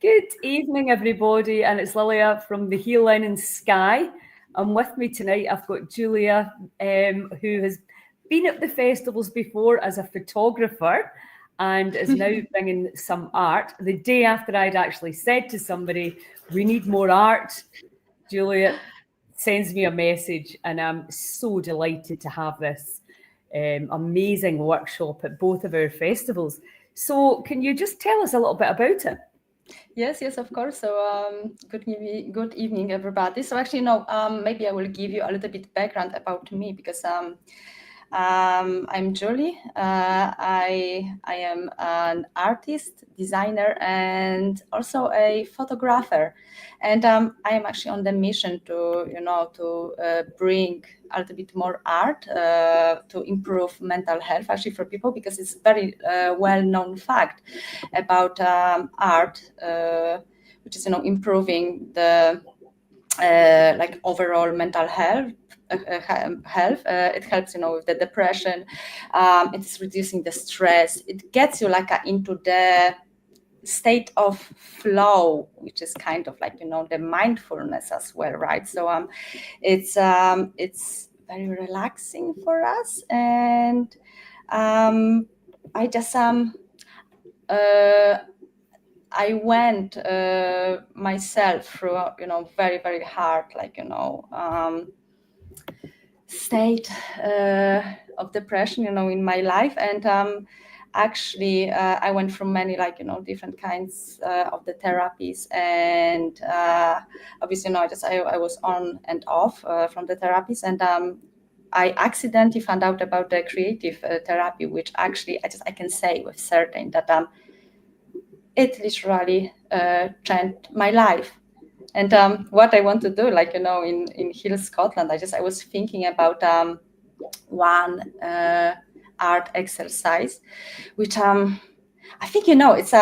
Good evening, everybody, and it's Lilia from the Healing and Skye. And with me tonight, I've got Julia, who has been at the festivals before as a photographer and is now bringing some art. The day after I'd actually said to somebody, we need more art, Julia sends me a message, and I'm so delighted to have this amazing workshop at both of our festivals. So can you just tell us a little bit about it? Yes, of course. So good evening, everybody. So actually, maybe I will give you a little bit background about me because I'm Julie. I am an artist, designer, and also a photographer. And I am actually on the mission to bring a little bit more art to improve mental health actually for people, because it's very well-known fact about art, which is improving the like overall mental health. It helps with the depression. It's reducing the stress. It gets you into the state of flow, which is kind of like the mindfulness as well, right? So it's very relaxing for us, and I just I went myself through very, very hard state of depression in my life, and actually I went through many different kinds of the therapies, and obviously I was on and off from the therapies, and I accidentally found out about the creative therapy, which actually I can say with certain that it literally changed my life. And what I want to do, in Hill, Scotland, I was thinking about one art exercise, which I think it's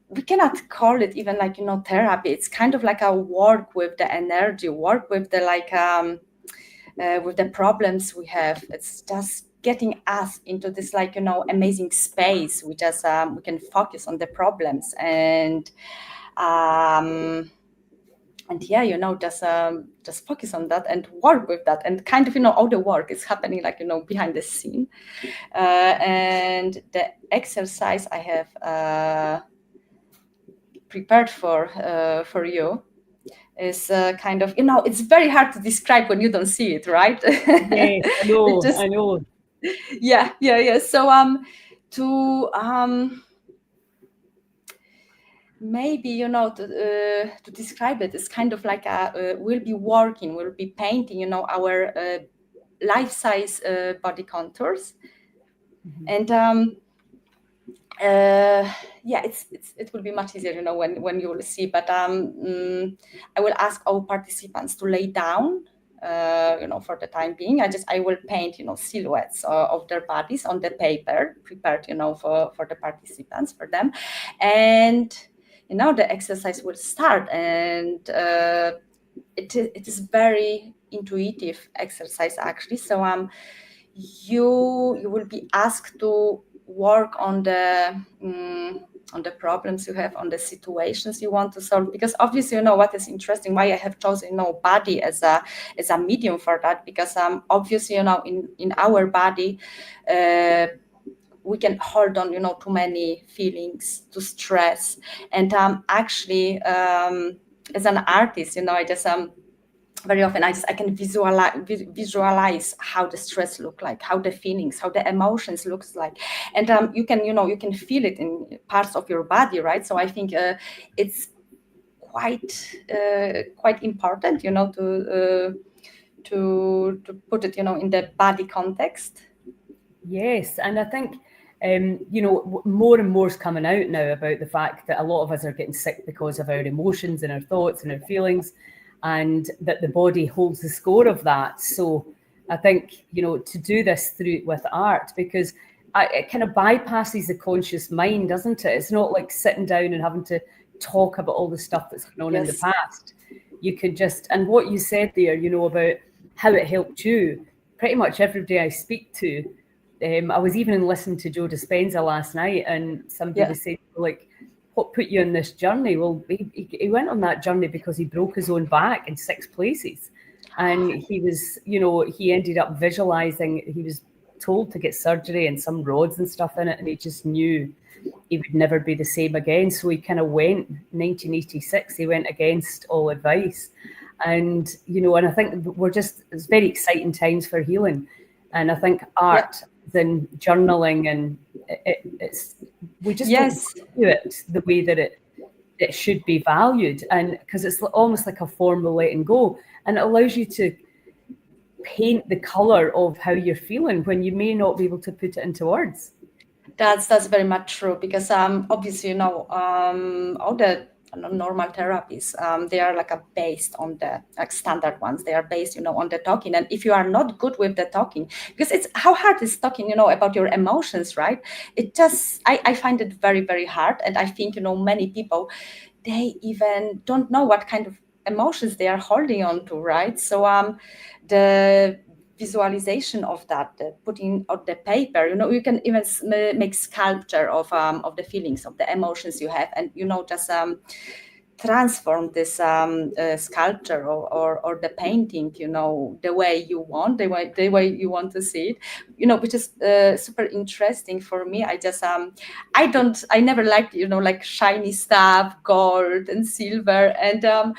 we cannot call it even therapy. It's kind of like a work with the energy, work with the with the problems we have. It's just getting us into this amazing space. We just we can focus on the problems and yeah, just focus on that and work with that, and kind of all the work is happening behind the scene. And the exercise I have prepared for you is kind of it's very hard to describe when you don't see it, right? Yes, I know. Yeah. So to maybe to describe it, it's kind of like we'll be painting our life-size body contours. Mm-hmm. And yeah, it will be much easier when you will see, but I will ask all participants to lay down for the time being. I will paint silhouettes of their bodies on the paper prepared for the participants, for them, and the exercise will start. And it is very intuitive exercise actually. So you will be asked to work on the problems you have, on the situations you want to solve, because obviously what is interesting, why I have chosen body as a medium for that, because obviously in our body we can hold on to many feelings, to stress, and actually as an artist I just very often I can visualize how the stress look like, how the feelings, how the emotions looks like, and you can feel it in parts of your body, right? So I think it's quite important to put it in the body context. Yes, and I think more and more is coming out now about the fact that a lot of us are getting sick because of our emotions and our thoughts and our feelings, and that the body holds the score of that. So I think, to do this with art, because it kind of bypasses the conscious mind, doesn't it? It's not like sitting down and having to talk about all the stuff that's going on in the past. You could just, and what you said there, about how it helped you, pretty much everybody I speak to I was even listening to Joe Dispenza last night, and somebody was saying, like, what put you on this journey? Well, he went on that journey because he broke his own back in 6 places. And he was, he ended up visualizing, he was told to get surgery and some rods and stuff in it, and he just knew he would never be the same again. So he kind of went, 1986, he went against all advice. And, and I think it's very exciting times for healing. And I think art and journaling, and we just don't do it the way that it should be valued. And because it's almost like a form of letting go, and it allows you to paint the color of how you're feeling when you may not be able to put it into words. That's very much true, because obviously, all the normal therapies, they are based on the standard ones. They are based, on the talking. And if you are not good with the talking, because it's how hard is talking, about your emotions, right? It just, I find it very, very hard. And I think, many people, they even don't know what kind of emotions they are holding on to, right? So the visualization of that, putting on the paper, you can even make sculpture of the feelings, of the emotions you have, and just transform this sculpture or the painting, the way you want, the way you want to see it, which is super interesting for me. I never liked, like shiny stuff, gold and silver, and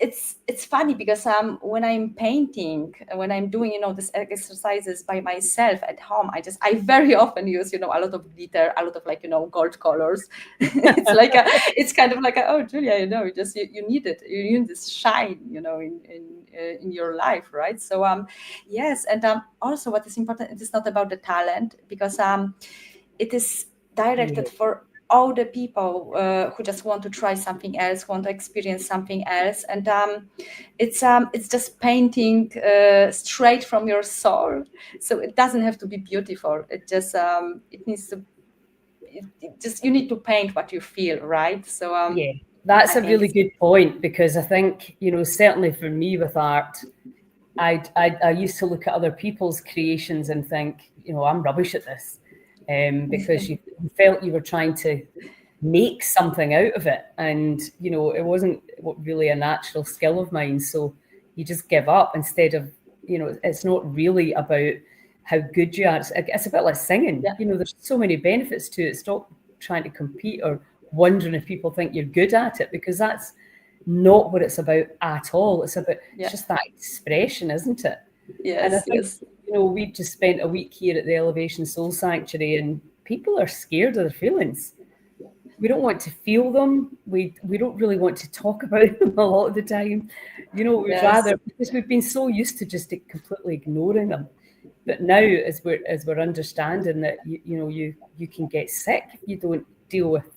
it's funny because when I'm painting, when I'm doing these exercises by myself at home, I very often use a lot of glitter, a lot of gold colors. It's kind of like oh, Julia, you need it, you need this shine in your life, right? So yes, and also what is important, it is not about the talent, because it is directed for all the people who just want to try something else, want to experience something else, and it's just painting straight from your soul. So it doesn't have to be beautiful. It just it needs to. You need to paint what you feel, right? So that's a really good point, because I think certainly for me with art, I used to look at other people's creations and think I'm rubbish at this. Because you felt you were trying to make something out of it, and it wasn't really a natural skill of mine, so you just give up instead of it's not really about how good you are. It's a bit like singing. There's so many benefits to it. Stop trying to compete or wondering if people think you're good at it, because that's not what it's about at all. It's about it's just that expression, isn't it? And I think we just spent a week here at the Elevation Soul Sanctuary, and people are scared of their feelings. We don't want to feel them. We don't really want to talk about them a lot of the time. We'd rather, because we've been so used to just completely ignoring them. But now, as we're understanding that you can get sick if you don't deal with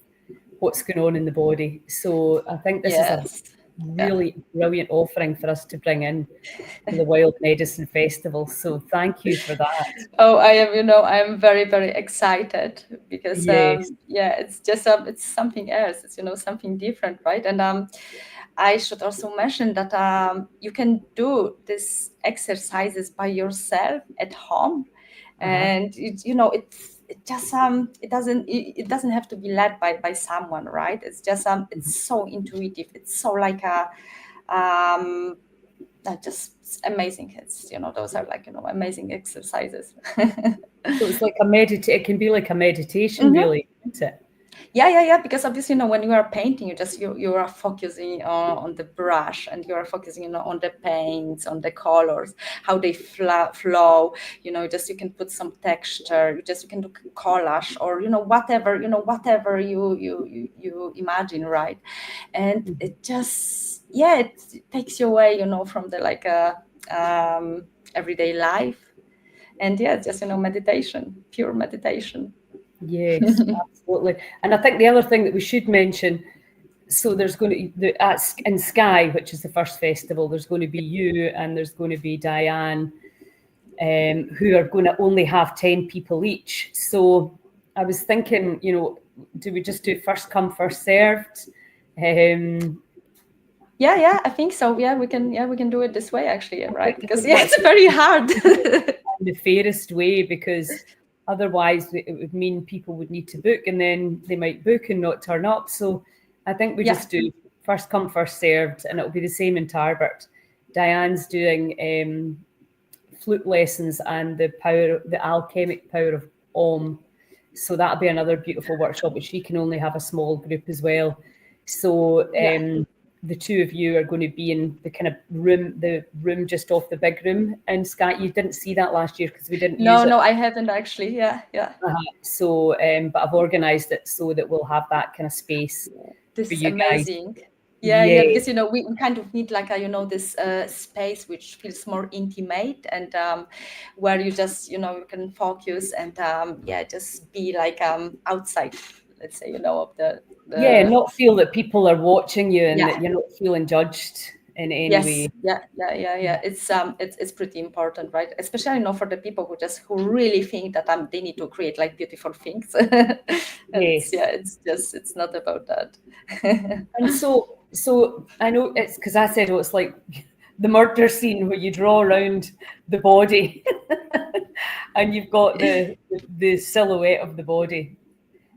what's going on in the body. So I think this is a really brilliant offering for us to bring in to the Wild Medicine Festival. So thank you for that. Oh, I am very, very excited, because it's just it's something else. It's something different, right? And I should also mention that you can do these exercises by yourself at home, and it doesn't have to be led by someone, right? It's just it's so intuitive. It's so like a it's amazing. It's those are amazing exercises. So it's like it can be like a meditation, really, isn't it? Yeah, because obviously when you are painting, you are focusing on the brush, and you are focusing on the paints, on the colors, how they flow. You can put some texture. You can do collage, or whatever you imagine, right? And it just it takes you away from the everyday life, and just meditation, pure meditation. Yes, absolutely. And I think the other thing that we should mention, so there's going to be in Skye, which is the first festival, there's going to be you and there's going to be Diane, who are going to only have 10 people each. So I was thinking, do we just do first come, first served? Yeah, I think so. Yeah, we can do it this way, actually, right? Because it's very hard. in the fairest way, because otherwise it would mean people would need to book, and then they might book and not turn up. So I think we just do first come, first served, and it'll be the same in Tarbert. Diane's doing flute lessons and the alchemic power of Om. So that'll be another beautiful workshop, but she can only have a small group as well. So the two of you are going to be in the kind of the room just off the big room. And Skye, you didn't see that last year because we didn't use it. No, I haven't actually. Yeah. So, but I've organised it so that we'll have that kind of space this for is you amazing. guys. Yeah, because we kind of need like this space which feels more intimate, and where you just you can focus and just be like outside, let's say of the not feel that people are watching you, and that you're not feeling judged in any way. Yeah. It's pretty important, right? Especially for the people who really think that they need to create like beautiful things. It's not about that. And so I know it's because I said, it's like the murder scene where you draw around the body and you've got the silhouette of the body.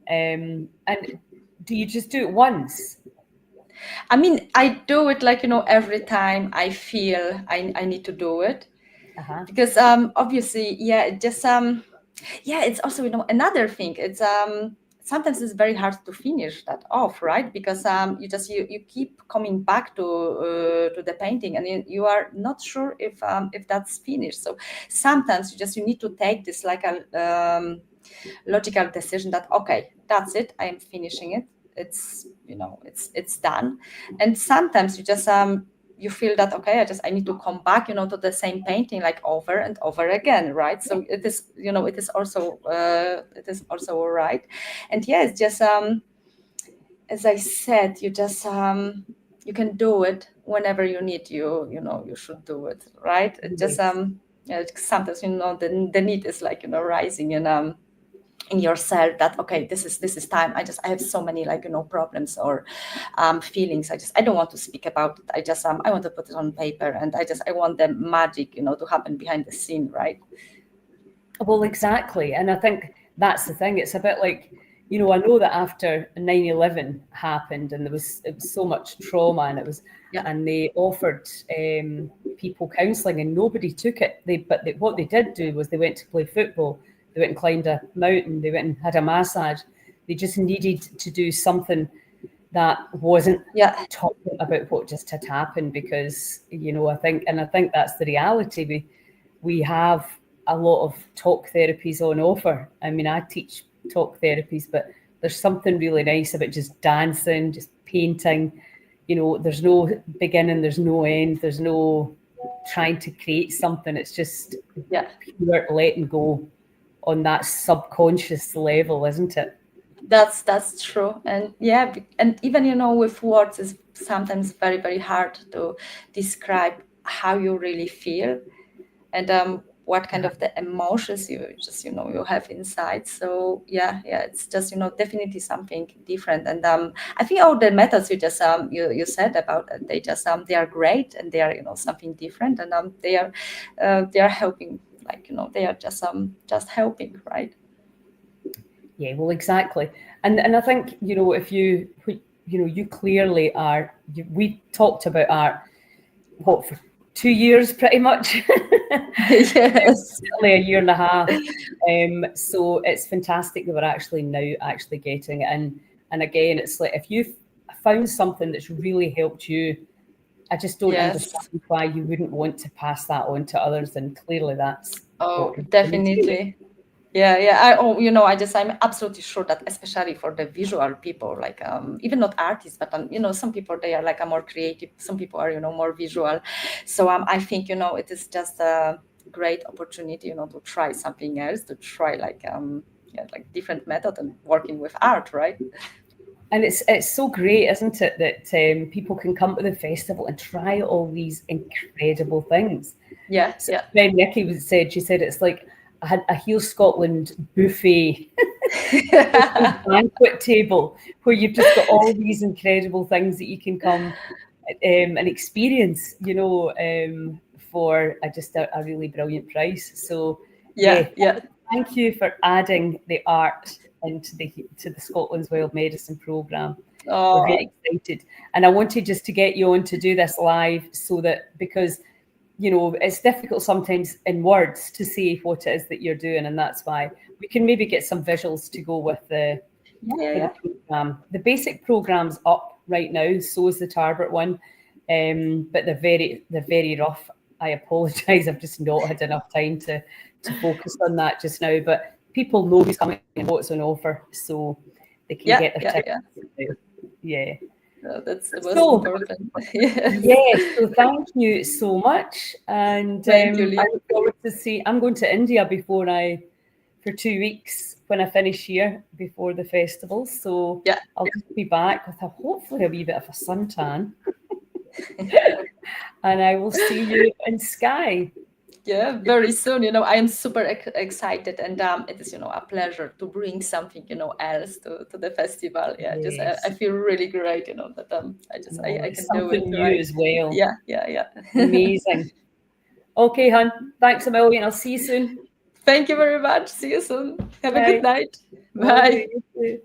And do you just do it once? I mean, I do it like, every time I feel I need to do it. Because obviously, it's also, another thing. It's sometimes it's very hard to finish that off, right? Because you keep coming back to the painting, and you are not sure if that's finished. So sometimes you need to take this like a logical decision that, okay, that's it, I am finishing it. It's it's done. And sometimes you just you feel that, okay, I need to come back to the same painting like over and over again, right? So it is it is also all right. And it's just as I said, you just you can do it whenever you need. You should do it, right? It just sometimes the need is like rising in yourself that, okay, this is time. I have so many like problems or feelings. I don't want to speak about it. I want to put it on paper, and I want the magic to happen behind the scene, right? Well, exactly. And I think that's the thing. It's a bit like, I know that after 9/11 happened, and it was so much trauma, and and they offered people counselling, and nobody took it. What they did do was they went to play football. They went and climbed a mountain. They went and had a massage. They just needed to do something that wasn't talking about what just had happened, because I think that's the reality. We have a lot of talk therapies on offer. I mean, I teach talk therapies, but there's something really nice about just dancing, just painting. There's no beginning, there's no end, there's no trying to create something. It's just pure letting go on that subconscious level, isn't it? That's true. And and even with words, it's sometimes very, very hard to describe how you really feel, and what kind of the emotions you you have inside. So it's just definitely something different. And I think all the methods you just you said about it, they are great, and they are something different, and they are helping, like they are just helping, right? Yeah, well, exactly. And I think, if you clearly are, we talked about art, for 2 years pretty much. Yes. Only a year and a half. So it's fantastic that we're actually getting it. And again, it's like, if you've found something that's really helped you, I just don't understand why you wouldn't want to pass that on to others. And clearly that's definitely. I'm absolutely sure that, especially for the visual people, like even not artists, but some people, they are like a more creative, some people are more visual. So I think it is just a great opportunity to try something else, to try like different method and working with art, right? And it's so great, isn't it, that people can come to the festival and try all these incredible things. Friend Nikki said it's like a Heal Scotland buffet banquet table, where you've just got all these incredible things that you can come and experience, for just a really brilliant price. So Thank you for adding the art into the Scotland's Wild Medicine programme. We're very excited. And I wanted just to get you on to do this live so that, because, you know, it's difficult sometimes in words to say what it is that you're doing. And that's why we can maybe get some visuals to go with the programme. The basic programme's up right now, so is the Tarbert one. But they're very rough. I apologise. I've just not had enough time to focus on that just now. But people know who's coming and what's on offer, so they can get their tickets. Yeah. No, that's the most important. Yes. So thank you so much. And thank you, I look forward to see. I'm going to India for 2 weeks when I finish here before the festival. So I'll just be back with hopefully a wee bit of a suntan. And I will see you in Skye. Yeah, very soon. You know, I am super excited, and it is, you know, a pleasure to bring something, you know, else to the festival. Yeah, yes. I feel really great, you know, that I can do it new as well. Yeah. Amazing. Okay, hun. Thanks a million. I'll see you soon. Thank you very much. See you soon. Have a good night. Bye. Bye.